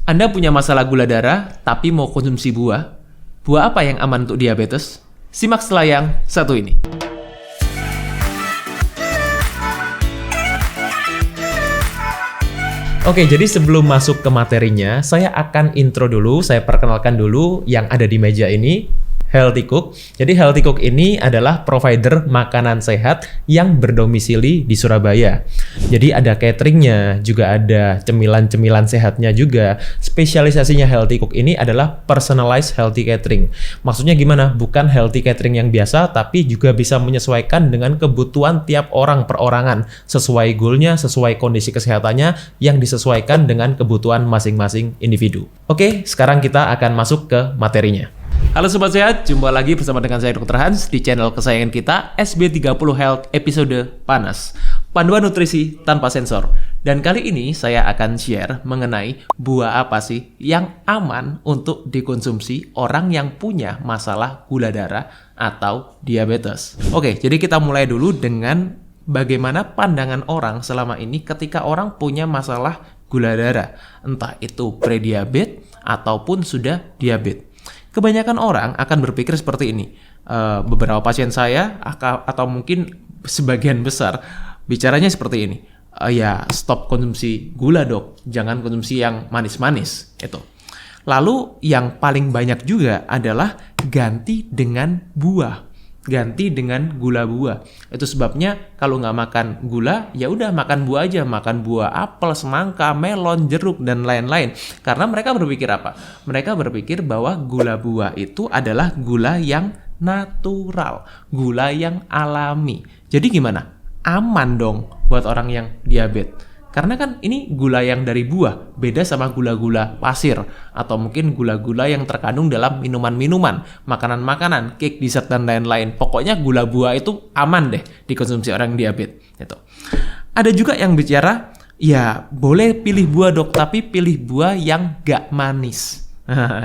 Anda punya masalah gula darah, tapi mau konsumsi buah? Buah apa yang aman untuk diabetes? Simak setelah yang satu ini. Oke, jadi sebelum masuk ke materinya, saya akan intro dulu, saya perkenalkan dulu yang ada di meja ini. Healthy Cook. Jadi Healthy Cook ini adalah provider makanan sehat yang berdomisili di Surabaya. Jadi ada cateringnya, juga ada cemilan-cemilan sehatnya juga. Spesialisasinya Healthy Cook ini adalah personalized healthy catering. Maksudnya gimana? Bukan healthy catering yang biasa, tapi juga bisa menyesuaikan dengan kebutuhan tiap orang perorangan. Sesuai goalnya, sesuai kondisi kesehatannya, yang disesuaikan dengan kebutuhan masing-masing individu. Oke, sekarang kita akan masuk ke materinya. Halo Sobat Sehat, jumpa lagi bersama dengan saya Dr. Hans di channel kesayangan kita SB30 Health episode Panas, panduan nutrisi tanpa sensor. Dan kali ini saya akan share mengenai buah apa sih yang aman untuk dikonsumsi orang yang punya masalah gula darah atau diabetes. Oke, jadi kita mulai dulu dengan bagaimana pandangan orang selama ini ketika orang punya masalah gula darah, entah itu prediabetes ataupun sudah diabetes. Kebanyakan orang akan berpikir seperti ini. Beberapa pasien saya atau mungkin sebagian besar bicaranya seperti ini. Ya stop konsumsi gula dok, jangan konsumsi yang manis-manis. Itu. Lalu yang paling banyak juga adalah ganti dengan buah. Ganti dengan gula buah. Itu sebabnya kalau nggak makan gula, ya udah makan buah aja. Makan buah apel, semangka, melon, jeruk, dan lain-lain. Karena mereka berpikir apa? Mereka berpikir bahwa gula buah itu adalah gula yang natural. Gula yang alami. Jadi gimana? Aman dong buat orang yang diabetes. Karena kan ini gula yang dari buah, beda sama gula-gula pasir, atau mungkin gula-gula yang terkandung dalam minuman-minuman, makanan-makanan, cake, dessert, dan lain-lain. Pokoknya gula buah itu aman deh dikonsumsi orang diabetes. Gitu. Ada juga yang bicara, ya boleh pilih buah dok, tapi pilih buah yang gak manis.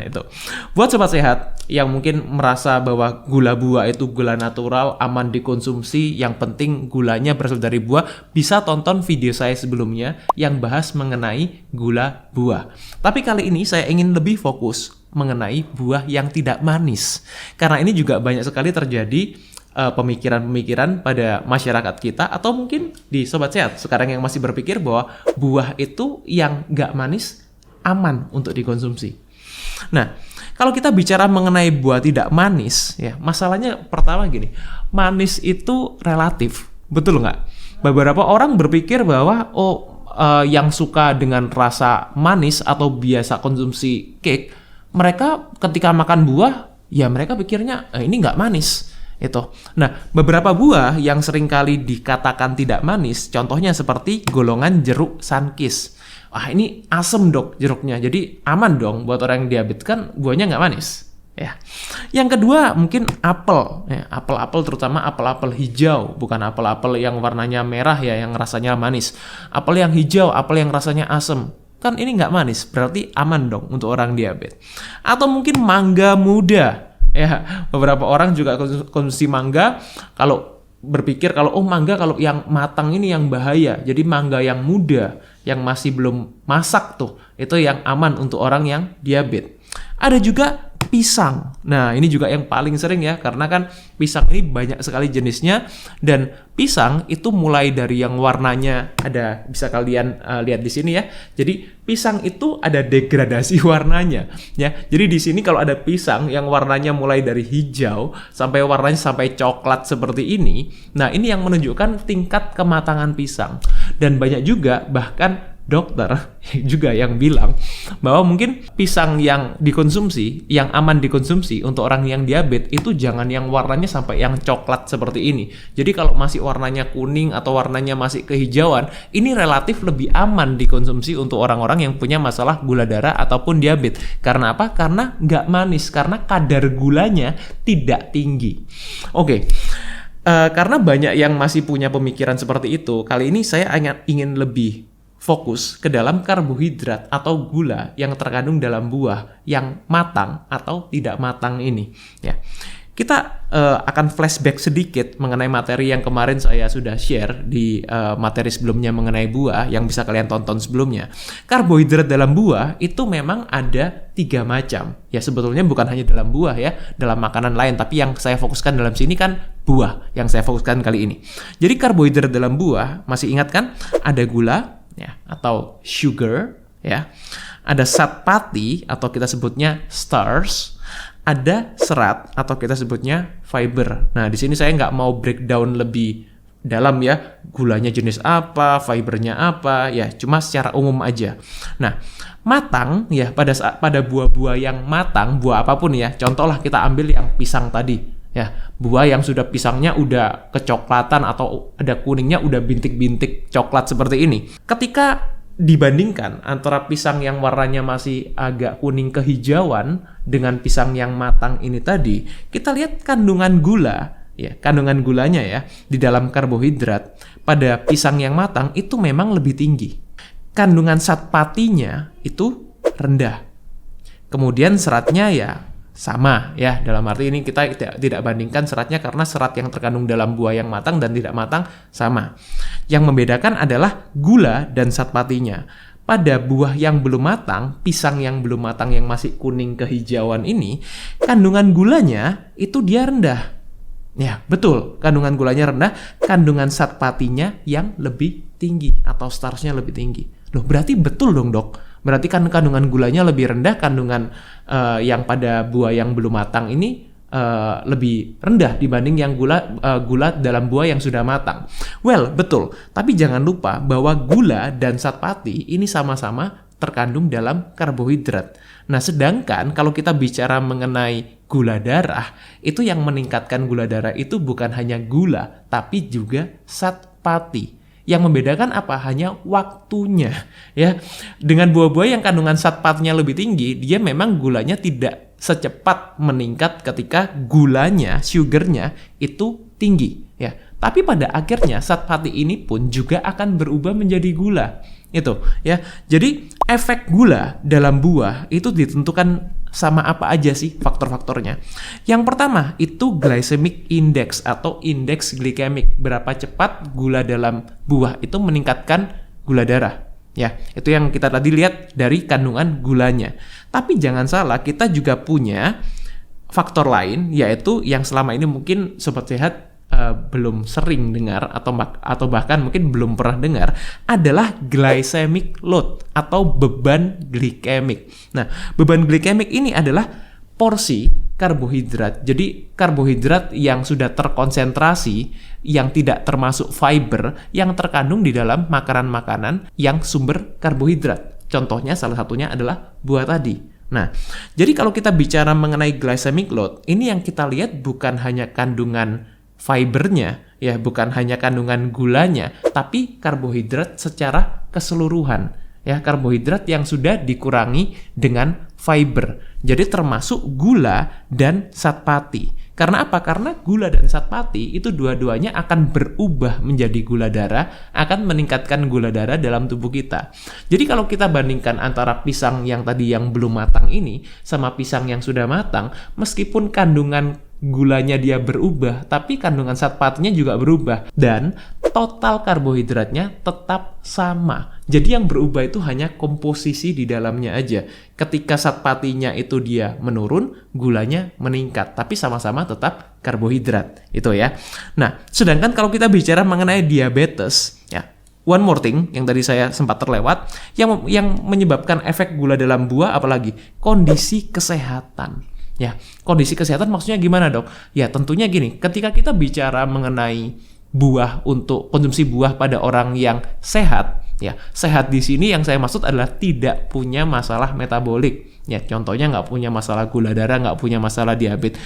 Itu. Buat sobat sehat yang mungkin merasa bahwa gula buah itu gula natural, aman dikonsumsi, yang penting gulanya berasal dari buah, bisa tonton video saya sebelumnya yang bahas mengenai gula buah. Tapi kali ini saya ingin lebih fokus mengenai buah yang tidak manis. Karena ini juga banyak sekali terjadi pemikiran-pemikiran pada masyarakat kita atau mungkin di sobat sehat sekarang yang masih berpikir bahwa buah itu yang gak manis aman untuk dikonsumsi. Nah, kalau kita bicara mengenai buah tidak manis, ya masalahnya pertama gini, manis itu relatif, betul nggak? Beberapa orang berpikir bahwa yang suka dengan rasa manis atau biasa konsumsi cake, mereka ketika makan buah, ya mereka pikirnya ini nggak manis. Itu. Nah, beberapa buah yang seringkali dikatakan tidak manis, contohnya seperti golongan jeruk Sunkist. Ini asem dok jeruknya, jadi aman dong buat orang yang diabetes, kan buahnya nggak manis. Ya. Yang kedua mungkin apel, ya, apel-apel terutama apel-apel hijau, bukan apel-apel yang warnanya merah ya, yang rasanya manis. Apel yang hijau, apel yang rasanya asem, kan ini nggak manis, berarti aman dong untuk orang diabetes. Atau mungkin mangga muda, ya beberapa orang juga konsumsi mangga, kalau berpikir kalau mangga kalau yang matang ini yang bahaya, jadi mangga yang muda yang masih belum masak tuh itu yang aman untuk orang yang diabetes. Ada juga pisang. Nah, ini juga yang paling sering ya, karena kan pisang ini banyak sekali jenisnya, dan pisang itu mulai dari yang warnanya ada, bisa kalian lihat di sini ya. Jadi pisang itu ada degradasi warnanya ya. Jadi di sini kalau ada pisang yang warnanya mulai dari hijau sampai warnanya sampai coklat seperti ini. Nah, ini yang menunjukkan tingkat kematangan pisang. Dan banyak juga bahkan dokter juga yang bilang bahwa mungkin pisang yang dikonsumsi, yang aman dikonsumsi untuk orang yang diabetes itu jangan yang warnanya sampai yang coklat seperti ini. Jadi kalau masih warnanya kuning atau warnanya masih kehijauan, ini relatif lebih aman dikonsumsi untuk orang-orang yang punya masalah gula darah ataupun diabetes. Karena apa? Karena nggak manis, karena kadar gulanya tidak tinggi. Oke. Karena banyak yang masih punya pemikiran seperti itu, kali ini saya ingin lebih fokus ke dalam karbohidrat atau gula yang terkandung dalam buah yang matang atau tidak matang ini. Ya. Kita akan flashback sedikit mengenai materi yang kemarin saya sudah share di materi sebelumnya mengenai buah yang bisa kalian tonton sebelumnya. Karbohidrat dalam buah itu memang ada 3 macam. Ya sebetulnya bukan hanya dalam buah ya, dalam makanan lain. Tapi yang saya fokuskan dalam sini kan buah yang saya fokuskan kali ini. Jadi karbohidrat dalam buah, masih ingat kan? Ada gula ya, atau sugar ya. Ada zat pati atau kita sebutnya starch. Ada serat atau kita sebutnya fiber. Nah, di sini saya nggak mau breakdown lebih dalam ya, gulanya jenis apa, fibernya apa, ya cuma secara umum aja. Nah, matang ya, pada buah-buah yang matang, buah apapun ya, contohlah kita ambil yang pisang tadi. Ya, buah yang sudah pisangnya udah kecoklatan atau ada kuningnya, udah bintik-bintik coklat seperti ini. Ketika dibandingkan antara pisang yang warnanya masih agak kuning kehijauan dengan pisang yang matang ini tadi, kita lihat kandungan gula, ya, kandungan gulanya ya di dalam karbohidrat pada pisang yang matang itu memang lebih tinggi. Kandungan zat patinya itu rendah. Kemudian seratnya ya sama ya, dalam arti ini kita tidak bandingkan seratnya karena serat yang terkandung dalam buah yang matang dan tidak matang sama. Yang membedakan adalah gula dan zat patinya. Pada buah yang belum matang, pisang yang belum matang yang masih kuning kehijauan ini, kandungan gulanya itu dia rendah. Ya, betul, kandungan gulanya rendah, kandungan zat patinya yang lebih tinggi atau starchnya lebih tinggi. Loh, berarti betul dong, Dok. Berarti kan kandungan gulanya lebih rendah, kandungan yang pada buah yang belum matang ini lebih rendah dibanding yang gula dalam buah yang sudah matang. Well, betul. Tapi jangan lupa bahwa gula dan zat pati ini sama-sama terkandung dalam karbohidrat. Nah, sedangkan kalau kita bicara mengenai gula darah, itu yang meningkatkan gula darah itu bukan hanya gula, tapi juga zat pati. Yang membedakan apa? Hanya waktunya, ya. Dengan buah-buah yang kandungan zat patinya lebih tinggi, dia memang gulanya tidak secepat meningkat ketika gulanya, sugarnya itu tinggi, ya. Tapi pada akhirnya zat pati ini pun juga akan berubah menjadi gula. Itu, ya. Jadi efek gula dalam buah itu ditentukan sama apa aja sih faktor-faktornya. Yang pertama itu glycemic index atau indeks glikemik. Berapa cepat gula dalam buah itu meningkatkan gula darah. Ya, itu yang kita tadi lihat dari kandungan gulanya. Tapi jangan salah, kita juga punya faktor lain, yaitu yang selama ini mungkin Sobat Sehat belum sering dengar atau bahkan mungkin belum pernah dengar, adalah glycemic load atau beban glikemik. Nah, beban glikemik ini adalah porsi karbohidrat. Jadi karbohidrat yang sudah terkonsentrasi, yang tidak termasuk fiber, yang terkandung di dalam makanan-makanan yang sumber karbohidrat. Contohnya salah satunya adalah buah tadi. Nah, jadi kalau kita bicara mengenai glycemic load, ini yang kita lihat bukan hanya kandungan fibernya, ya, bukan hanya kandungan gulanya, tapi karbohidrat secara keseluruhan, ya, karbohidrat yang sudah dikurangi dengan fiber. Jadi termasuk gula dan zat pati. Karena apa? Karena gula dan zat pati itu dua-duanya akan berubah menjadi gula darah, akan meningkatkan gula darah dalam tubuh kita. Jadi kalau kita bandingkan antara pisang yang tadi yang belum matang ini sama pisang yang sudah matang, meskipun kandungan gulanya dia berubah, tapi kandungan zat patinya juga berubah dan total karbohidratnya tetap sama. Jadi yang berubah itu hanya komposisi di dalamnya aja. Ketika zat patinya itu dia menurun, gulanya meningkat, tapi sama-sama tetap karbohidrat. Itu ya. Nah, sedangkan kalau kita bicara mengenai diabetes, ya, one more thing yang tadi saya sempat terlewat, yang menyebabkan efek gula dalam buah apalagi kondisi kesehatan. Ya, kondisi kesehatan maksudnya gimana, Dok? Ya, tentunya gini, ketika kita bicara mengenai buah untuk konsumsi buah pada orang yang sehat, ya, sehat di sini yang saya maksud adalah tidak punya masalah metabolik. Ya, contohnya nggak punya masalah gula darah, nggak punya masalah diabetes.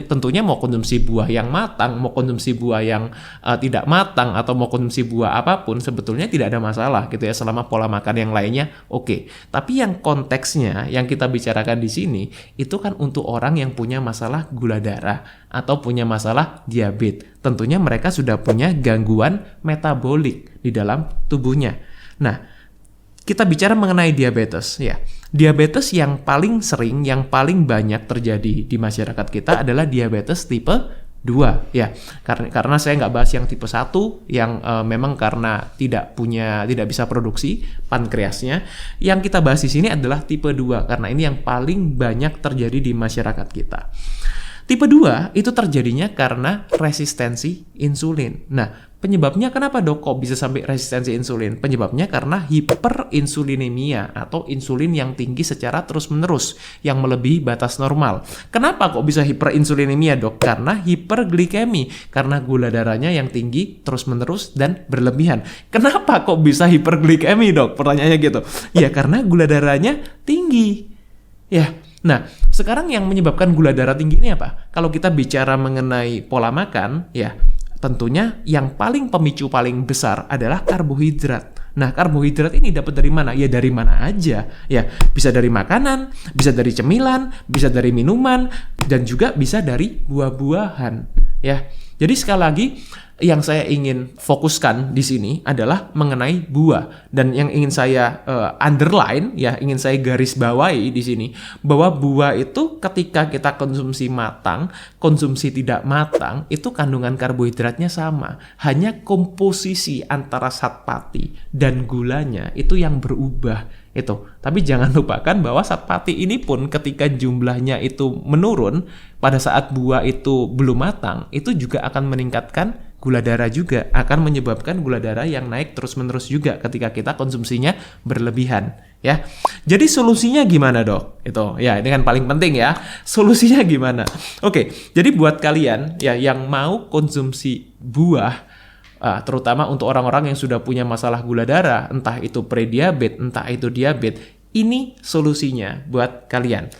Tentunya mau konsumsi buah yang matang, mau konsumsi buah yang tidak matang, atau mau konsumsi buah apapun, sebetulnya tidak ada masalah gitu ya, selama pola makan yang lainnya oke. Tapi yang konteksnya yang kita bicarakan di sini itu kan untuk orang yang punya masalah gula darah atau punya masalah diabetes. Tentunya mereka sudah punya gangguan metabolik di dalam tubuhnya. Nah, kita bicara mengenai diabetes ya. Diabetes yang paling sering, yang paling banyak terjadi di masyarakat kita adalah diabetes tipe 2 ya. Karena saya nggak bahas yang tipe 1 yang memang karena tidak bisa produksi pankreasnya. Yang kita bahas di sini adalah tipe 2 karena ini yang paling banyak terjadi di masyarakat kita. Tipe 2 itu terjadinya karena resistensi insulin. Nah, penyebabnya kenapa dok kok bisa sampai resistensi insulin? Penyebabnya karena hiperinsulinemia atau insulin yang tinggi secara terus-menerus yang melebihi batas normal. Kenapa kok bisa hiperinsulinemia dok? Karena hiperglikemi, karena gula darahnya yang tinggi terus-menerus dan berlebihan. Kenapa kok bisa hiperglikemi dok? Pertanyaannya gitu. Ya karena gula darahnya tinggi. Ya. Nah, sekarang yang menyebabkan gula darah tinggi ini apa? Kalau kita bicara mengenai pola makan, ya tentunya yang pemicu paling besar adalah karbohidrat. Nah, karbohidrat ini dapat dari mana? Ya dari mana aja. Ya, bisa dari makanan, bisa dari cemilan, bisa dari minuman, dan juga bisa dari buah-buahan. Ya, jadi sekali lagi yang saya ingin fokuskan di sini adalah mengenai buah, dan yang ingin saya underline ya, ingin saya garis bawahi di sini bahwa buah itu ketika kita konsumsi matang, konsumsi tidak matang itu kandungan karbohidratnya sama, hanya komposisi antara zat pati dan gulanya itu yang berubah itu. Tapi jangan lupakan bahwa zat pati ini pun ketika jumlahnya itu menurun pada saat buah itu belum matang, itu juga akan meningkatkan gula darah juga, akan menyebabkan gula darah yang naik terus-menerus juga ketika kita konsumsinya berlebihan ya. Jadi solusinya gimana dok? Itu ya, ini kan paling penting ya. Solusinya gimana? Oke, jadi buat kalian ya yang mau konsumsi buah, terutama untuk orang-orang yang sudah punya masalah gula darah, entah itu prediabetes, entah itu diabetes, ini solusinya buat kalian.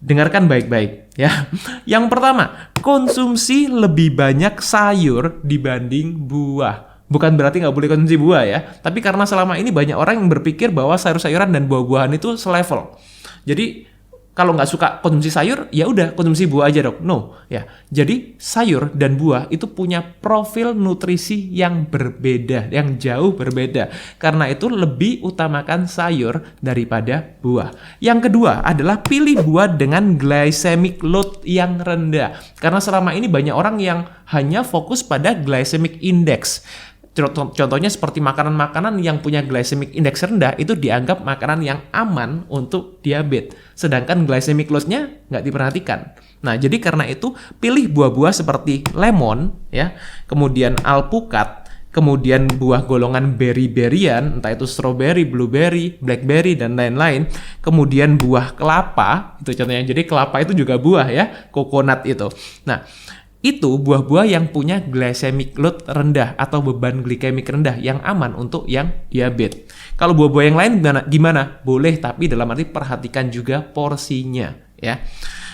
Dengarkan baik-baik ya. Yang pertama, konsumsi lebih banyak sayur dibanding buah. Bukan berarti nggak boleh konsumsi buah ya, tapi karena selama ini banyak orang yang berpikir bahwa sayur-sayuran dan buah-buahan itu selevel. Jadi kalau nggak suka konsumsi sayur, ya udah konsumsi buah aja dok. No, ya. Jadi sayur dan buah itu punya profil nutrisi yang berbeda, yang jauh berbeda. Karena itu lebih utamakan sayur daripada buah. Yang kedua adalah pilih buah dengan glycemic load yang rendah. Karena selama ini banyak orang yang hanya fokus pada glycemic index. Contohnya seperti makanan-makanan yang punya glycemic index rendah itu dianggap makanan yang aman untuk diabetes. Sedangkan glycemic load-nya nggak diperhatikan. Nah, jadi karena itu pilih buah-buah seperti lemon, ya, kemudian alpukat, kemudian buah golongan berry-berryan, entah itu strawberry, blueberry, blackberry, dan lain-lain. Kemudian buah kelapa, itu contohnya. Jadi kelapa itu juga buah ya, coconut itu. Nah, itu buah-buah yang punya glycemic load rendah atau beban glikemik rendah yang aman untuk yang diabetes. Kalau buah-buah yang lain gimana? Boleh, tapi dalam arti perhatikan juga porsinya ya.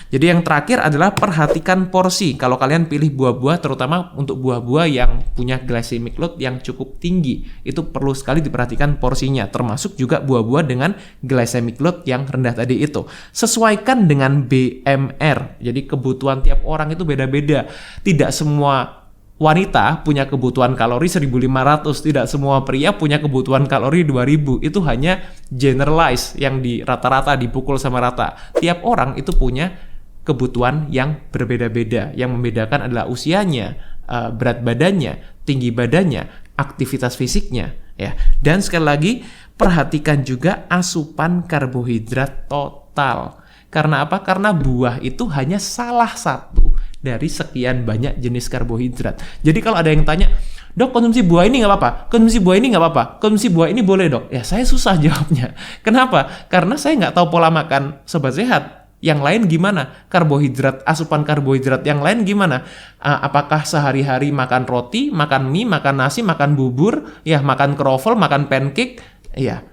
Jadi yang terakhir adalah perhatikan porsi. Kalau kalian pilih buah-buah, terutama untuk buah-buah yang punya glycemic load yang cukup tinggi, itu perlu sekali diperhatikan porsinya, termasuk juga buah-buah dengan glycemic load yang rendah tadi itu. Sesuaikan dengan BMR. Jadi kebutuhan tiap orang itu beda-beda. Tidak semua wanita punya kebutuhan kalori 1.500, tidak semua pria punya kebutuhan kalori 2.000. Itu hanya generalize yang di rata-rata dipukul sama rata. Tiap orang itu punya kebutuhan yang berbeda-beda. Yang membedakan adalah usianya, berat badannya, tinggi badannya, aktivitas fisiknya ya. Dan sekali lagi perhatikan juga asupan karbohidrat total. Karena apa? Karena buah itu hanya salah satu dari sekian banyak jenis karbohidrat. Jadi kalau ada yang tanya, dok konsumsi buah ini nggak apa-apa, konsumsi buah ini nggak apa-apa, konsumsi buah ini boleh dok. Ya saya susah jawabnya. Kenapa? Karena saya nggak tahu pola makan sobat sehat. Yang lain gimana? Karbohidrat, asupan karbohidrat yang lain gimana? Apakah sehari-hari makan roti, makan mie, makan nasi, makan bubur, ya makan kroffel, makan pancake? Ya,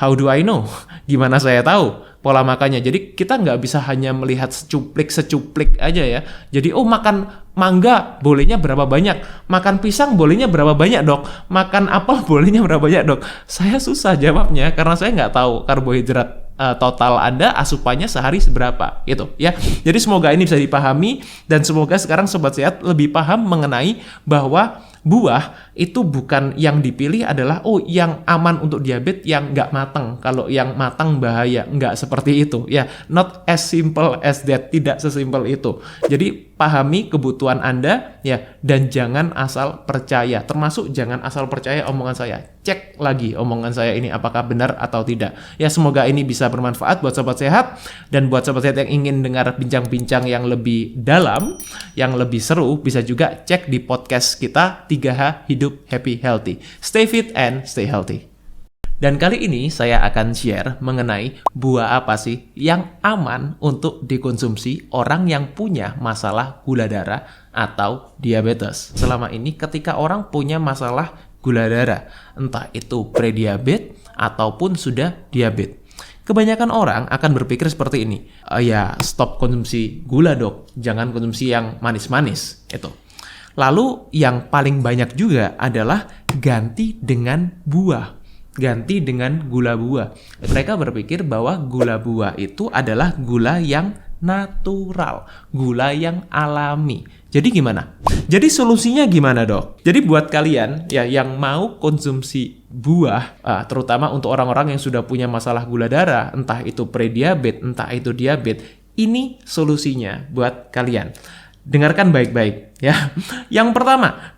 how do I know? Gimana saya tahu pola makannya? Jadi kita nggak bisa hanya melihat secuplik aja ya. Jadi makan mangga bolehnya berapa banyak? Makan pisang bolehnya berapa banyak dok? Makan apel bolehnya berapa banyak dok? Saya susah jawabnya karena saya nggak tahu karbohidrat total Anda asupannya sehari seberapa gitu ya. Jadi semoga ini bisa dipahami dan semoga sekarang sobat sehat lebih paham mengenai bahwa Buah itu bukan yang dipilih adalah yang aman untuk diabetes yang nggak matang. Kalau yang matang bahaya, nggak seperti itu. Ya, not as simple as that, tidak sesimpel itu. Jadi pahami kebutuhan Anda ya, dan jangan asal percaya. Termasuk jangan asal percaya omongan saya. Cek lagi omongan saya ini apakah benar atau tidak. Ya, semoga ini bisa bermanfaat buat sobat sehat, dan buat sobat sehat yang ingin dengar bincang-bincang yang lebih dalam, yang lebih seru, bisa juga cek di podcast kita 3H Hidup Happy Healthy. Stay fit and stay healthy. Dan kali ini saya akan share mengenai buah apa sih yang aman untuk dikonsumsi orang yang punya masalah gula darah atau diabetes. Selama ini ketika orang punya masalah gula darah, entah itu prediabetes ataupun sudah diabetes, kebanyakan orang akan berpikir seperti ini, ya stop konsumsi gula dok, jangan konsumsi yang manis-manis itu. Lalu yang paling banyak juga adalah ganti dengan buah, ganti dengan gula buah. Mereka berpikir bahwa gula buah itu adalah gula yang natural, gula yang alami. Jadi gimana? Jadi solusinya gimana dok? Jadi buat kalian ya yang mau konsumsi buah, terutama untuk orang-orang yang sudah punya masalah gula darah, entah itu prediabetes, entah itu diabetes, ini solusinya buat kalian. Dengarkan baik-baik ya. Yang pertama,